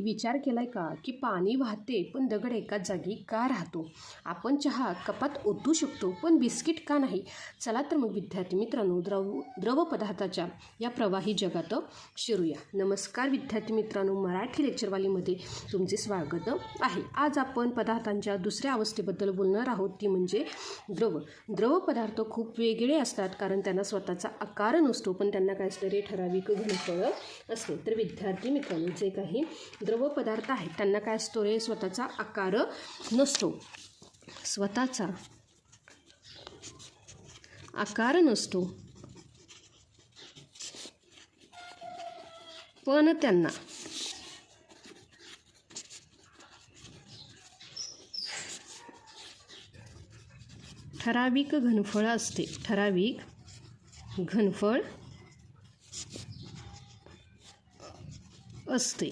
विचार केलाय का की पाणी वाहते पण दगड एकाच जागी का राहतो? आपण चहा कपात ओतू शकतो पण बिस्किट का नाही? चला तर मग विद्यार्थी मित्रांनो, द्रव पदार्थाच्या या प्रवाही जगात शिरूया. नमस्कार विद्यार्थी मित्रांनो, मराठी लेक्चरवालीमध्ये तुमचे स्वागत आहे. आज आपण पदार्थांच्या दुसऱ्या अवस्थेबद्दल बोलणार आहोत, ती म्हणजे द्रव पदार्थ खूप वेगळे असतात कारण त्यांना स्वतःचा आकार नसतो, पण त्यांना काय असतं रे, ठराविक घनफळ असते. तर विद्यार्थी मित्रांनो, जे काही द्रव पदार्थ आहेत त्यांना काय असतो रे, स्वतःचा आकार नसतो. स्वतःचा आकार नसतो, पण त्यांना ठराविक घनफळ असते. ठराविक घनफळ असते.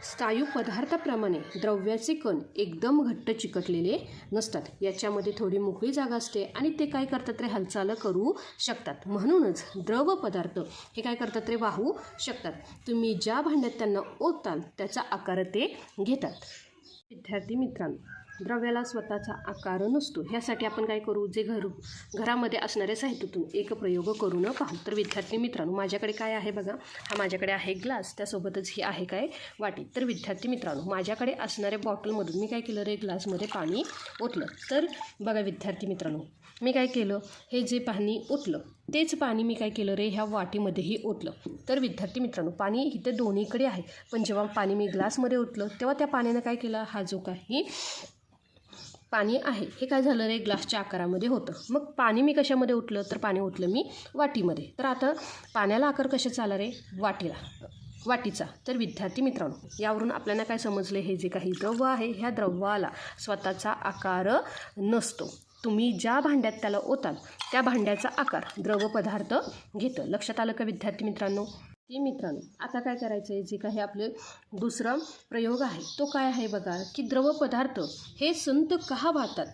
स्थायू पदार्थाप्रमाणे द्रव्याचे कण एकदम घट्ट चिकटलेले नसतात. याच्यामध्ये थोडी मोकळी जागा असते आणि ते काय करतात रे, हालचाल करू शकतात. म्हणूनच द्रव पदार्थ हे काय करतात रे, वाहू शकतात. तुम्ही ज्या भांड्यात त्यांना ओताल त्याचा आकार ते घेतात. विद्यार्थी मित्रांनो, द्रव्याला स्वतःचा आकार नसतो. ह्यासाठी आपण काय करू, जे घरामध्ये असणाऱ्या साहित्यातून एक प्रयोग करून पाहू. तर विद्यार्थी मित्रांनो, माझ्याकडे काय आहे बघा, हा माझ्याकडे आहे ग्लास, त्यासोबतच ही आहे काय, वाटी. तर विद्यार्थी मित्रांनो, माझ्याकडे असणाऱ्या बॉटलमधून मी काय केलं रे, ग्लासमध्ये पाणी ओतलं. तर बघा विद्यार्थी मित्रांनो, मी काय केलं, हे जे पाणी ओतलं तेच पाणी मी काय केलं रे, ह्या वाटीमध्येही ओतलं. तर विद्यार्थी मित्रांनो, पाणी इथे दोन्हीकडे आहे, पण जेव्हा पाणी मी ग्लासमध्ये ओतलं तेव्हा त्या पाण्यानं काय केलं, हा जो काही पाणी आहे हे काय झालं रे, ग्लासच्या आकारामध्ये होतं. मग पाणी मी कशामध्ये ओतलं, तर पाणी ओतलं मी वाटीमध्ये. तर आता पाण्याला आकार कशाचा आला रे, वाटीचा. तर विद्यार्थी मित्रांनो, यावरून आपल्याला काय समजले, हे जे काही द्रव्य आहे ह्या द्रव्याला स्वतःचा आकार नसतो. तुम्ही ज्या भांड्यात त्याला ओताल त्या भांड्याचा आकार द्रव पदार्थ घेतं. लक्षात आलं का विद्यार्थी मित्रांनो? मित्रांनो, आता काय करायचं आहे, जे काही आपले दुसरा प्रयोग आहे तो काय आहे बघा, की द्रव पदार्थ हे संत का वाहतात.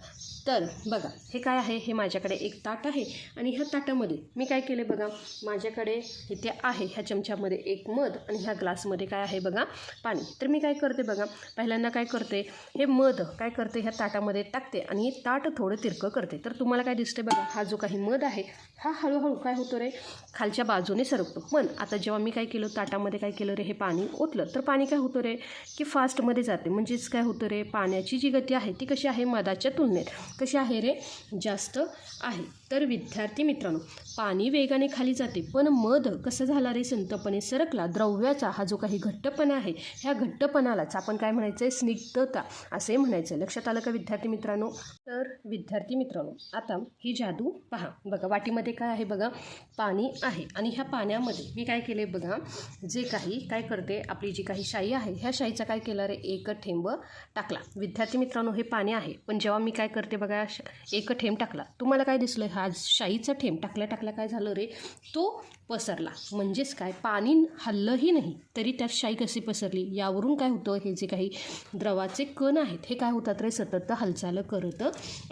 तर बघा, हे काय आहे, हे माझ्याकडे एक ताट आहे आणि ह्या ताटामध्ये मी काय केले बघा, माझ्याकडे इथे आहे ह्या चमच्यामध्ये एक मध आणि ह्या ग्लासमध्ये काय आहे बघा, पाणी. तर मी काय करते बघा, पहिल्यांदा काय करते, हे मध काय करते ह्या ताटामध्ये टाकते आणि हे ताट थोडं तिरकं करते. तर तुम्हाला काय दिसते बघा, हा जो काही मध आहे हा हळूहळू काय होतो रे, खालच्या बाजूने सरकतो. पण आता जेव्हा मी काय केलं, ताटामध्ये काय केलं रे, हे पाणी ओतलं तर पाणी काय होतं रे, की फास्टमध्ये जाते. म्हणजेच काय होतं रे, पाण्याची जी गती आहे ती कशी आहे, मधाच्या तुलनेत कशी आहे रे, जास्त आहे. तर विद्यार्थी मित्रांनो, पाणी वेगाने खाली जाते पण मध कसं झाला रे, संतपणे सरकला. द्रव्याचा हा जो काही घट्टपणा आहे ह्या घट्टपणालाच आपण काय म्हणायचं आहे, स्निग्धता असे म्हणायचं. लक्षात आलं का विद्यार्थी मित्रांनो? तर विद्यार्थी मित्रांनो, आता ही जादू पहा. बघा, वाटीमध्ये काय आहे बघा, पाणी आहे आणि ह्या पाण्यामध्ये मी काय केले बघा, जे काही काय करते, आपली जी काही शाई आहे ह्या शाईचा काय केला रे, एक थेंब टाकला. विद्यार्थी मित्रांनो, हे पाणी आहे पण जेव्हा मी काय करते बघा, एक थेंब टाकला, तुम्हाला काय दिसलं, हा शाईचा थेंब टाकल्या काय झालं रे, तो पसरला. म्हणजेच काय, पाणी हल्लंही नाही तरी त्यात शाई कशी पसरली. यावरून काय होतं, हे जे काही द्रवाचे कण आहेत हे काय होतात रे, सतत हालचाल करत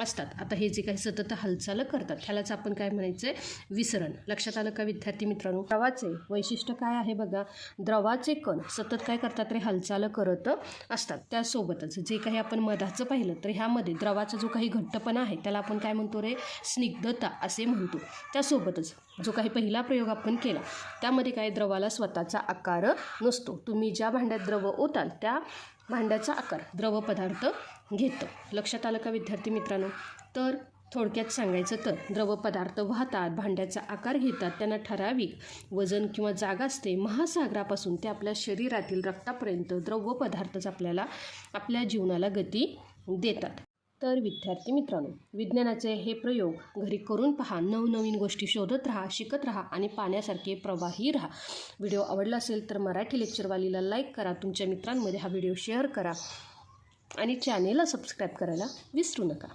असतात. आता हे जे काही सतत हालचाल करतात ह्यालाच आपण काय म्हणायचं आहे, विसरण. लक्षात आलं का विद्यार्थी मित्रांनो? द्रवाचे वैशिष्ट्य काय आहे बघा, द्रवाचे कण सतत काय करतात रे, हालचाल करत असतात. त्यासोबतच जे काही आपण मधाचं पाहिलं तर ह्यामध्ये द्रवाचा जो काही घट्टपणा आहे त्याला आपण काय म्हणतो रे, स्निग्धता असे म्हणतो. त्यासोबतच जो काही पहिला प्रयोग आपण केला त्यामध्ये काय, द्रवाला स्वतःचा आकार नसतो. तुम्ही ज्या भांड्यात द्रव ओताल त्या भांड्याचा आकार द्रव पदार्थ घेतं. लक्षात आलं का विद्यार्थी मित्रांनो? तर थोडक्यात सांगायचं तर द्रव पदार्थ वाहतात, भांड्याचा आकार घेतात, त्यांना ठराविक वजन किंवा जागा असते. महासागरापासून ते आपल्या शरीरातील रक्तापर्यंत द्रव पदार्थच आपल्याला आपल्या जीवनाला गती देतात. तर विद्यार्थी मित्रांनो, विज्ञानाचे हे प्रयोग घरी करून पहा, नवनवीन गोष्टी शोधत राहा, शिकत राहा आणि पाण्यासारखे प्रवाही राहा. व्हिडिओ आवडला असेल तर मराठी लेक्चरवालीला लाईक करा, तुमच्या मित्रांमध्ये हा व्हिडिओ शेअर करा आणि चॅनेलला सबस्क्राईब करायला विसरू नका.